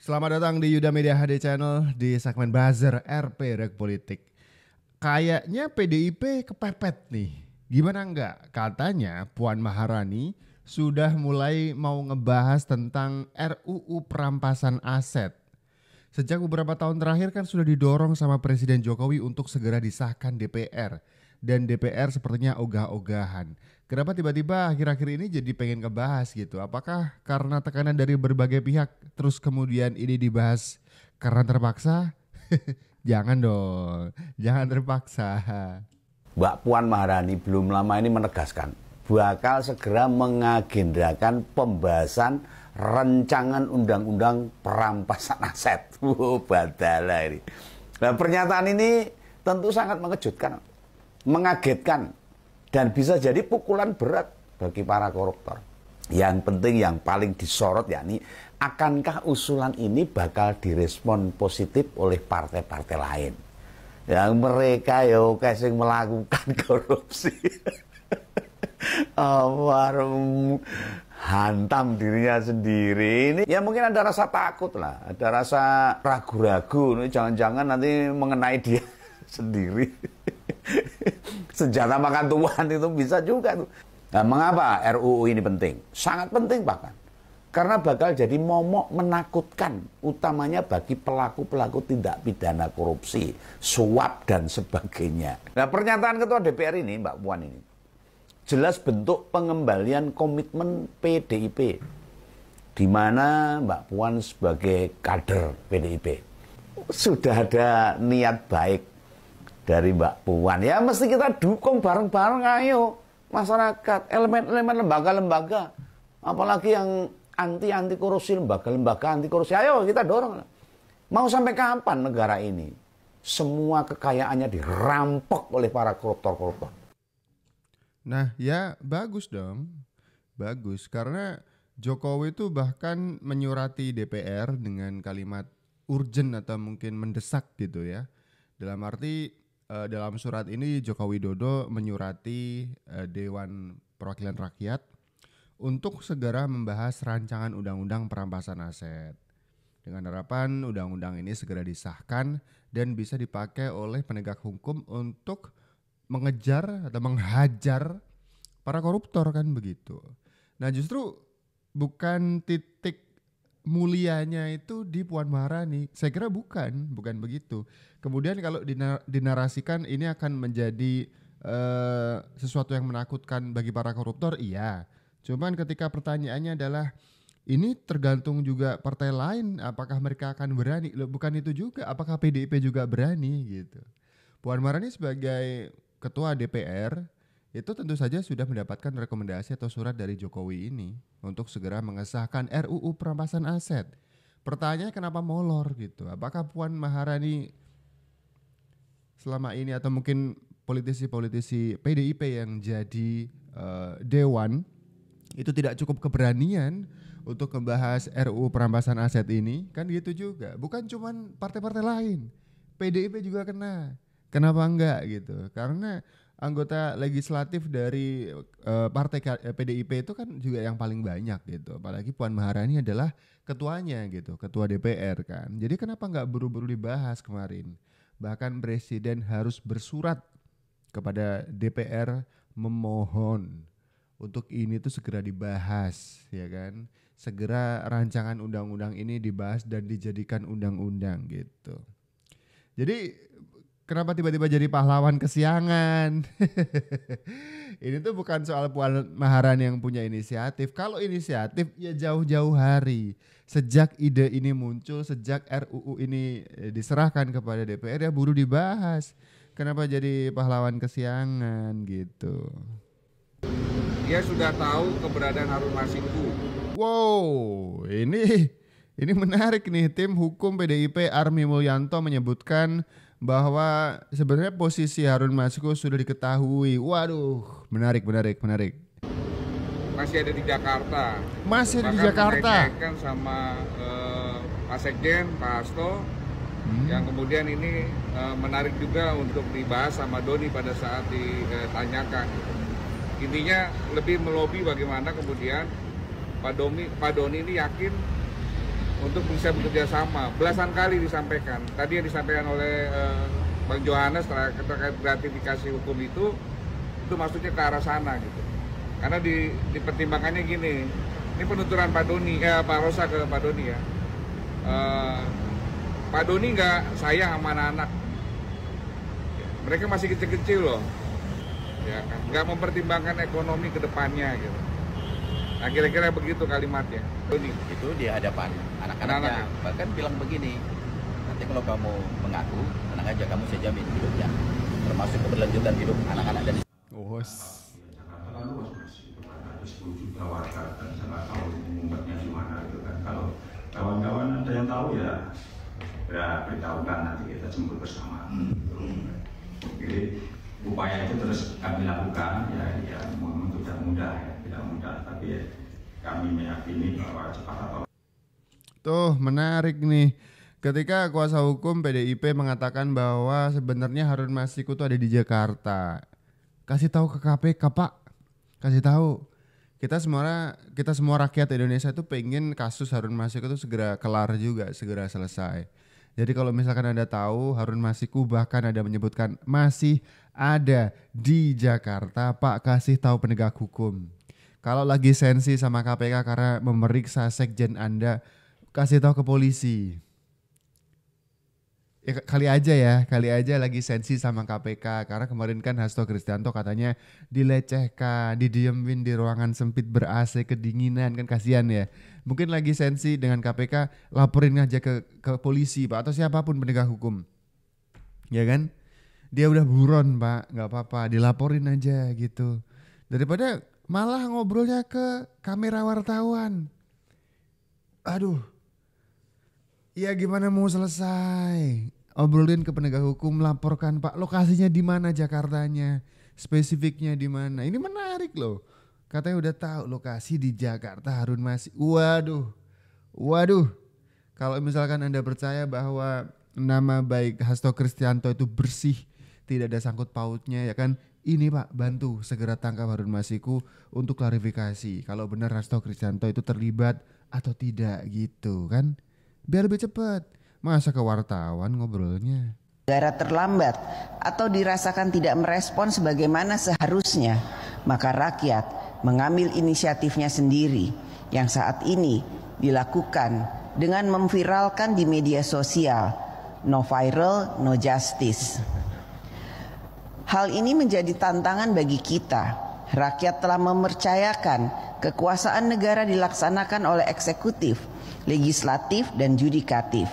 Selamat datang di Yuda Media HD Channel di segmen Buzzer RP Rek Politik. Kayaknya PDIP kepepet nih. Gimana enggak? Katanya Puan Maharani sudah mulai mau ngebahas tentang RUU perampasan aset. Sejak beberapa tahun terakhir kan sudah didorong sama Presiden Jokowi untuk segera disahkan DPR. Dan DPR sepertinya ogah-ogahan. Kenapa tiba-tiba akhir-akhir ini jadi pengen ngebahas gitu? Apakah karena tekanan dari berbagai pihak terus kemudian ini dibahas karena terpaksa? Jangan dong, jangan terpaksa. Mbak Puan Maharani belum lama ini menegaskan bakal segera mengagendakan pembahasan rancangan undang-undang perampasan aset. Badala ini. Nah, pernyataan ini tentu sangat mengejutkan, mengagetkan, dan bisa jadi pukulan berat bagi para koruptor. Yang penting, yang paling disorot yakni akankah usulan ini bakal direspon positif oleh partai-partai lain yang mereka sing melakukan korupsi. Hantam dirinya sendiri. Ini ya mungkin ada rasa takut lah, ada rasa ragu-ragu. Jangan-jangan nanti mengenai dia sendiri. Senjata makan tuan itu bisa juga tuh. Nah, mengapa RUU ini penting? Sangat penting bahkan. Karena bakal jadi momok menakutkan, utamanya bagi pelaku-pelaku tindak pidana korupsi, suap dan sebagainya. Nah, pernyataan Ketua DPR ini, Mbak Puan ini, jelas bentuk pengembalian komitmen PDIP, di mana Mbak Puan sebagai kader PDIP sudah ada niat baik dari Mbak Puan. Ya mesti kita dukung bareng-bareng, ayo masyarakat, elemen-elemen lembaga-lembaga, apalagi yang anti korupsi, lembaga-lembaga anti korupsi, ayo kita dorong. Mau sampai kapan negara ini semua kekayaannya dirampok oleh para koruptor-koruptor? Nah ya bagus dong, bagus karena Jokowi itu bahkan menyurati DPR dengan kalimat urgent atau mungkin mendesak gitu ya. Dalam arti dalam surat ini Joko Widodo menyurati Dewan Perwakilan Rakyat untuk segera membahas rancangan undang-undang perampasan aset. Dengan harapan undang-undang ini segera disahkan dan bisa dipakai oleh penegak hukum untuk mengejar atau menghajar para koruptor kan begitu. Nah justru bukan titik mulianya itu di Puan Maharani. Saya kira bukan begitu. Kemudian kalau dinarasikan ini akan menjadi sesuatu yang menakutkan bagi para koruptor, iya. Cuman ketika pertanyaannya adalah ini tergantung juga partai lain, apakah mereka akan berani? Bukan itu juga, apakah PDIP juga berani gitu. Puan Maharani sebagai Ketua DPR itu tentu saja sudah mendapatkan rekomendasi atau surat dari Jokowi ini untuk segera mengesahkan RUU perampasan aset. Pertanyaannya kenapa molor gitu? Apakah Puan Maharani selama ini atau mungkin politisi-politisi PDIP yang jadi dewan itu tidak cukup keberanian untuk membahas RUU perampasan aset ini? Kan gitu juga. Bukan cuman partai-partai lain, PDIP juga kena. Kenapa enggak gitu? Karena anggota legislatif dari partai PDIP itu kan juga yang paling banyak gitu. Apalagi Puan Maharani adalah ketuanya gitu, ketua DPR kan. Jadi kenapa enggak buru-buru dibahas kemarin? Bahkan Presiden harus bersurat kepada DPR memohon untuk ini tuh segera dibahas, ya kan? Segera rancangan undang-undang ini dibahas dan dijadikan undang-undang gitu. Jadi kenapa tiba-tiba jadi pahlawan kesiangan? Ini tuh bukan soal Puan Maharani yang punya inisiatif. Kalau inisiatif ya jauh-jauh hari. Sejak ide ini muncul, sejak RUU ini diserahkan kepada DPR ya buru dibahas. Kenapa jadi pahlawan kesiangan gitu? Dia sudah tahu keberadaan Harun Masiku. Wow, ini menarik nih. Tim hukum PDIP Army Mulyanto menyebutkan bahwa sebenarnya posisi Harun Masiku sudah diketahui. Waduh, menarik. Masih ada di Jakarta. Masih ada di Bahkan Jakarta. dinaikkan sama Pak Sekjen, Pak Hasto, yang kemudian ini menarik juga untuk dibahas sama Doni pada saat ditanyakan. Intinya lebih melobi bagaimana kemudian Pak Doni ini yakin untuk bisa bekerja sama. Belasan kali disampaikan. Tadi yang disampaikan oleh Bang Johannes terkait gratifikasi hukum itu maksudnya ke arah sana gitu. Karena di pertimbangannya gini, ini penuturan Pak Rosa ke Pak Doni ya. Pak Doni nggak sayang sama anak-anak. Mereka masih kecil-kecil loh, ya kan? Nggak mempertimbangkan ekonomi ke depannya gitu. Nah kira-kira begitu kalimatnya. Doni. Itu di hadapan anak-anaknya. Bahkan bilang begini, nanti kalau kamu mengaku, tenang aja kamu saya jamin hidupnya. Termasuk keberlanjutan hidup anak-anak dan Jakarta luas masih ada 10 juta warga dan saya nggak tahu ngumpetnya gimana gitu kan. Kalau kawan-kawan ada yang tahu ya beritahukan, nanti kita jemput bersama. Jadi upaya itu terus kami lakukan ya memang tidak mudah tapi ya, kami meyakini bahwa cepat atau Tuh menarik nih. Ketika kuasa hukum PDIP mengatakan bahwa sebenarnya Harun Masiku tuh ada di Jakarta. Kasih tahu ke KPK, Pak. Kasih tahu. Kita semua rakyat Indonesia itu pengen kasus Harun Masiku itu segera kelar juga, segera selesai. Jadi kalau misalkan Anda tahu Harun Masiku bahkan ada menyebutkan masih ada di Jakarta, Pak, kasih tahu penegak hukum. Kalau lagi sensi sama KPK karena memeriksa sekjen Anda, kasih tahu ke polisi. Ya, kali aja lagi sensi sama KPK karena kemarin kan Hasto Kristianto katanya dilecehkan, didiemin di ruangan sempit ber-AC kedinginan, kan kasihan ya. Mungkin lagi sensi dengan KPK, laporin aja ke polisi, Pak, atau siapapun penegak hukum. Ya kan? Dia udah buron, Pak, nggak apa-apa, dilaporin aja gitu. Daripada malah ngobrolnya ke kamera wartawan. Aduh. Ya gimana mau selesai? Obrolin ke penegak hukum, laporkan, Pak, lokasinya di mana Jakartanya, spesifiknya di mana. Ini menarik loh. Katanya udah tahu lokasi di Jakarta Harun Masiku. Waduh. Kalau misalkan Anda percaya bahwa nama baik Hasto Kristianto itu bersih, tidak ada sangkut pautnya, ya kan? Ini, Pak, bantu segera tangkap Harun Masiku untuk klarifikasi kalau benar Hasto Kristianto itu terlibat atau tidak gitu kan. Biar lebih cepat. Masa ke wartawan ngobrolnya? Negara terlambat atau dirasakan tidak merespon sebagaimana seharusnya, maka rakyat mengambil inisiatifnya sendiri yang saat ini dilakukan dengan memviralkan di media sosial no viral, no justice. Hal ini menjadi tantangan bagi kita. Rakyat telah mempercayakan kekuasaan negara dilaksanakan oleh eksekutif, legislatif, dan yudikatif.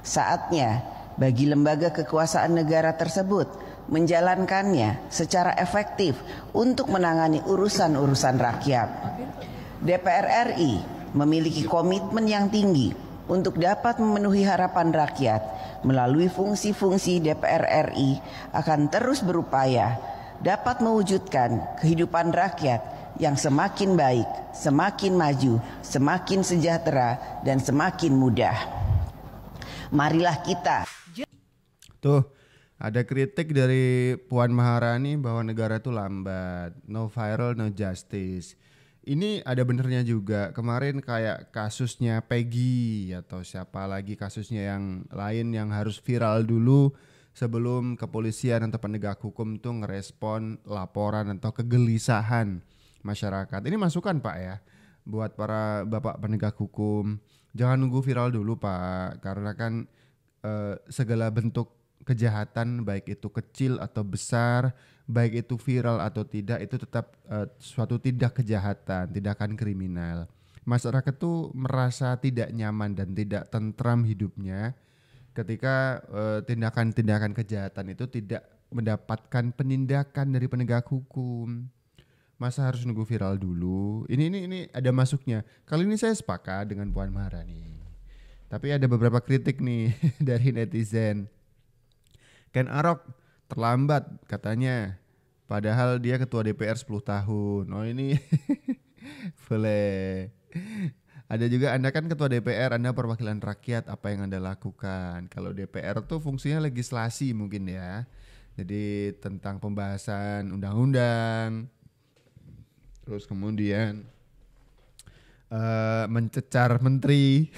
Saatnya bagi lembaga kekuasaan negara tersebut menjalankannya secara efektif untuk menangani urusan-urusan rakyat. DPR RI memiliki komitmen yang tinggi untuk dapat memenuhi harapan rakyat. Melalui fungsi-fungsi DPR RI akan terus berupaya dapat mewujudkan kehidupan rakyat yang semakin baik, semakin maju, semakin sejahtera, dan semakin mudah. Marilah kita. Tuh, ada kritik dari Puan Maharani bahwa negara itu lambat, no viral, no justice. Ini ada benernya juga. Kemarin kayak kasusnya Peggy atau siapa lagi kasusnya yang lain yang harus viral dulu sebelum kepolisian atau penegak hukum tuh ngerespon laporan atau kegelisahan masyarakat. Ini masukan, Pak, ya, buat para bapak penegak hukum. Jangan nunggu viral dulu, Pak, karena kan segala bentuk kejahatan baik itu kecil atau besar, baik itu viral atau tidak, itu tetap suatu tindak kejahatan, tindakan kriminal. Masyarakat tuh merasa tidak nyaman dan tidak tentram hidupnya ketika tindakan-tindakan kejahatan itu tidak mendapatkan penindakan dari penegak hukum. Masa harus nunggu viral dulu? Ini ada masuknya. Kali ini saya sepakat dengan Puan Maharani. Tapi ada beberapa kritik nih dari netizen. Ken Arok terlambat katanya. Padahal dia ketua DPR 10 tahun. Oh ini boleh. Ada juga, Anda kan ketua DPR, Anda perwakilan rakyat, apa yang Anda lakukan? Kalau DPR tuh fungsinya legislasi mungkin ya. Jadi tentang pembahasan undang-undang. Terus kemudian mencecar menteri.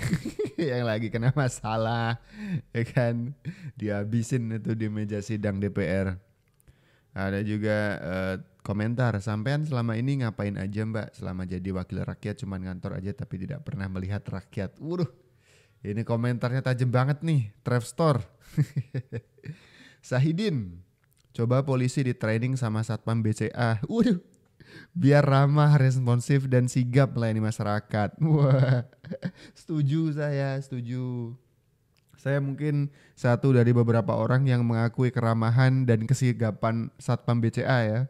yang lagi kena masalah, ya kan, dihabisin itu di meja sidang DPR. Ada juga komentar, sampean selama ini ngapain aja Mbak? Selama jadi wakil rakyat cuman ngantor aja tapi tidak pernah melihat rakyat. Waduh, ini komentarnya tajam banget nih, Trevstor. Sahidin, coba polisi di training sama Satpam BCA. Waduh, biar ramah, responsif dan sigap melayani masyarakat. Wah, setuju saya, setuju. Saya mungkin satu dari beberapa orang yang mengakui keramahan dan kesigapan Satpam BCA ya.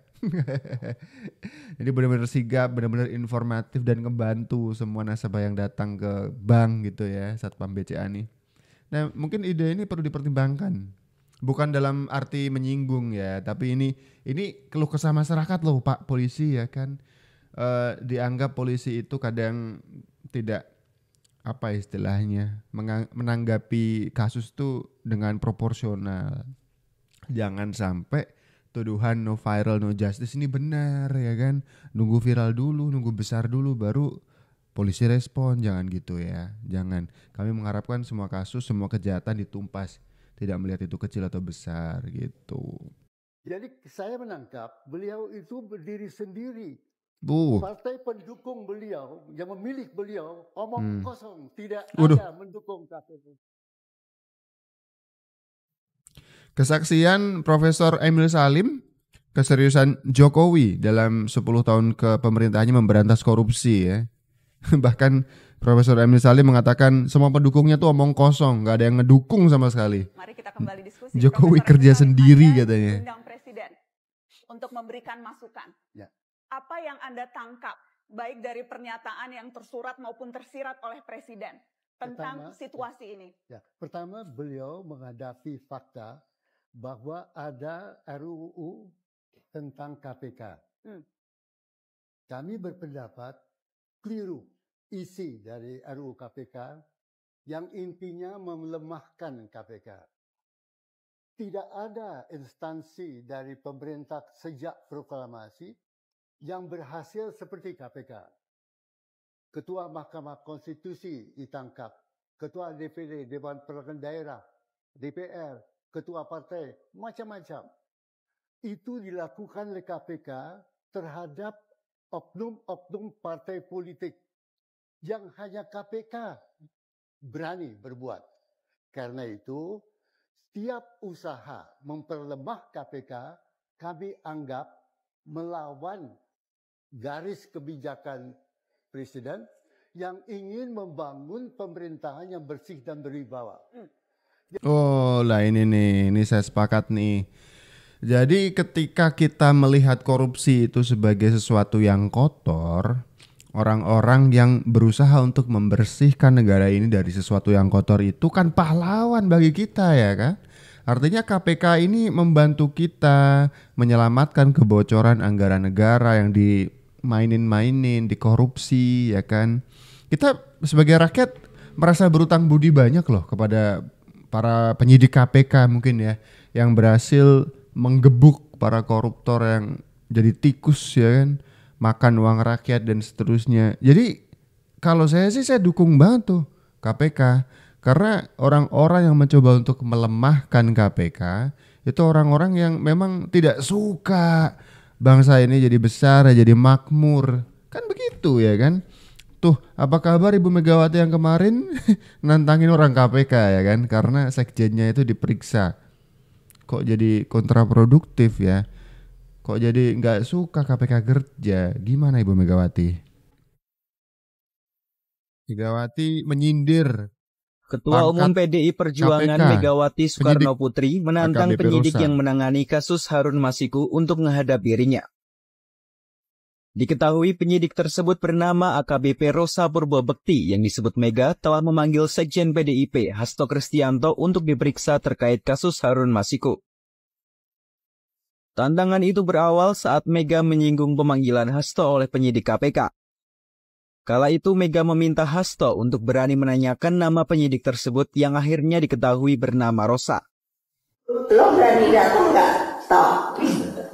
Jadi benar-benar sigap, benar-benar informatif dan ngebantu semua nasabah yang datang ke bank gitu ya, Satpam BCA nih. Nah, mungkin ide ini perlu dipertimbangkan. Bukan dalam arti menyinggung ya, tapi ini keluh kesah masyarakat loh Pak polisi ya kan. Dianggap polisi itu kadang tidak apa istilahnya, menanggapi kasus tuh dengan proporsional. Jangan sampai tuduhan no viral no justice ini benar ya kan. Nunggu viral dulu, nunggu besar dulu baru polisi respon. Jangan gitu ya, jangan. Kami mengharapkan semua kasus, semua kejahatan ditumpas, tidak melihat itu kecil atau besar gitu. Jadi saya menangkap beliau itu berdiri sendiri. Partai pendukung beliau yang memilih beliau omong kosong, tidak ada mendukung KPK. Kesaksian Profesor Emil Salim, keseriusan Jokowi dalam 10 tahun ke pemerintahannya memberantas korupsi ya. Bahkan Profesor Emil Salim mengatakan semua pendukungnya tuh omong kosong, nggak ada yang ngedukung sama sekali. Mari kita kembali diskusi. Jokowi kerja sendiri katanya. Undang Presiden untuk memberikan masukan. Ya. Apa yang Anda tangkap baik dari pernyataan yang tersurat maupun tersirat oleh Presiden tentang situasi ini? Ya. Pertama, beliau menghadapi fakta bahwa ada RUU tentang KPK. Kami berpendapat keliru isi dari RUU KPK yang intinya melemahkan KPK. Tidak ada instansi dari pemerintah sejak proklamasi yang berhasil seperti KPK. Ketua Mahkamah Konstitusi ditangkap, Ketua DPD, Dewan Perwakilan Daerah, DPR, Ketua Partai, macam-macam. Itu dilakukan oleh KPK terhadap oknum-oknum partai politik yang hanya KPK berani berbuat. Karena itu, setiap usaha memperlemah KPK, kami anggap melawan garis kebijakan Presiden yang ingin membangun pemerintahan yang bersih dan berwibawa. Oh lah ini saya sepakat nih. Jadi ketika kita melihat korupsi itu sebagai sesuatu yang kotor, orang-orang yang berusaha untuk membersihkan negara ini dari sesuatu yang kotor itu kan pahlawan bagi kita ya kan. Artinya KPK ini membantu kita menyelamatkan kebocoran anggaran negara yang dimainin, dikorupsi ya kan. Kita sebagai rakyat merasa berutang budi banyak loh kepada para penyidik KPK mungkin ya, yang berhasil menggebuk para koruptor yang jadi tikus ya kan, makan uang rakyat dan seterusnya. Jadi kalau saya sih saya dukung banget tuh KPK. Karena orang-orang yang mencoba untuk melemahkan KPK itu orang-orang yang memang tidak suka bangsa ini jadi besar, jadi makmur. Kan begitu ya kan? Tuh, apa kabar Ibu Megawati yang kemarin nantangin orang KPK ya kan? Karena sekjennya itu diperiksa. Kok jadi kontraproduktif ya? Kok jadi nggak suka KPK kerja? Gimana Ibu Megawati? Megawati menyindir Ketua Umum PDI Perjuangan KPK, Megawati Soekarno Putri menantang AKBP penyidik Rosa yang menangani kasus Harun Masiku untuk menghadap dirinya. Diketahui penyidik tersebut bernama AKBP Rosa Purbabekti yang disebut Mega telah memanggil Sekjen PDIP Hasto Kristianto untuk diperiksa terkait kasus Harun Masiku. Tantangan itu berawal saat Mega menyinggung pemanggilan Hasto oleh penyidik KPK. Kala itu Mega meminta Hasto untuk berani menanyakan nama penyidik tersebut yang akhirnya diketahui bernama Rosa. Lo berani datang nggak? Toh,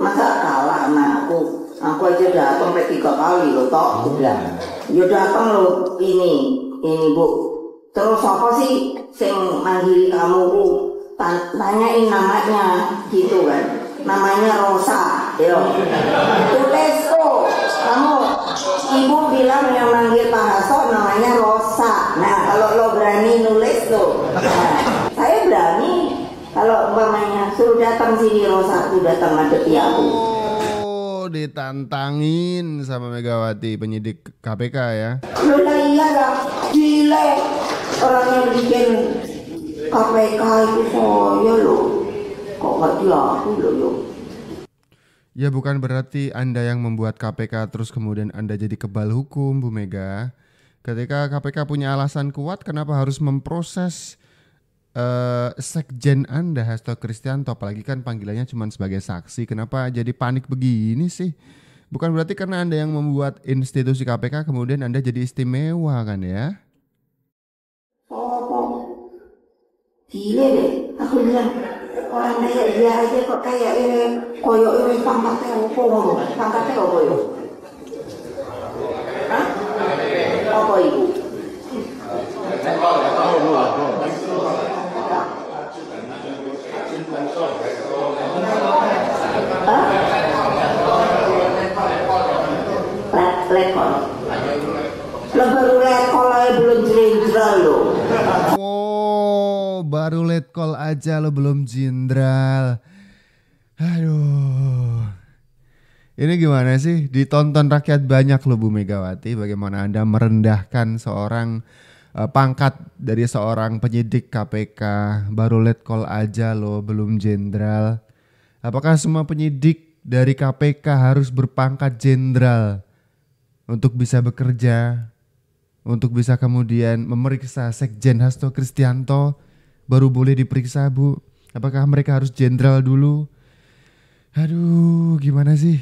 masa kalah sama aku? Aku aja datang sampai 3 kali lo toh. Udah, yo datang lo ini Bu. Terus apa sih sing manggil kamu? Tanyain namanya gitu kan. Namanya Rosa. Yo. Tulis tuh. Kamu ibu bilang yang manggil Pak Hasto namanya Rosa. Nah, kalau lo berani nulis tuh. Nah, saya berani. Kalau umpamanya suruh datang sini Rosa, tuh datang ngadepi aku. Oh, ditantangin sama Megawati penyidik KPK ya. Udah iya dah, gile. Orang yang bikin KPK itu saya loh. Kok gak dia aku loh yuk. Ya bukan berarti Anda yang membuat KPK terus kemudian Anda jadi kebal hukum, Bu Mega. Ketika KPK punya alasan kuat, kenapa harus memproses sekjen Anda, Hasto Kristianto? Apalagi kan panggilannya cuma sebagai saksi. Kenapa jadi panik begini sih? Bukan berarti karena Anda yang membuat institusi KPK kemudian Anda jadi istimewa kan ya? Gile deh, aku bilang orang kayak dia aja kok kayak koyok ini pangkatnya apa ngono? Pangkatnya apa yuk? Hah? Apa ibu? Lekol. Lo baru lekol aja belum jenderal lo. Oh, baru letkol aja lo belum jenderal. Aduh. Ini gimana sih? Ditonton rakyat banyak lo Bu Megawati. Bagaimana Anda merendahkan seorang pangkat dari seorang penyidik KPK. Baru letkol aja lo belum jenderal. Apakah semua penyidik dari KPK harus berpangkat jenderal untuk bisa bekerja, untuk bisa kemudian memeriksa sekjen Hasto Kristianto? Baru boleh diperiksa Bu. Apakah mereka harus jenderal dulu? Aduh, gimana sih?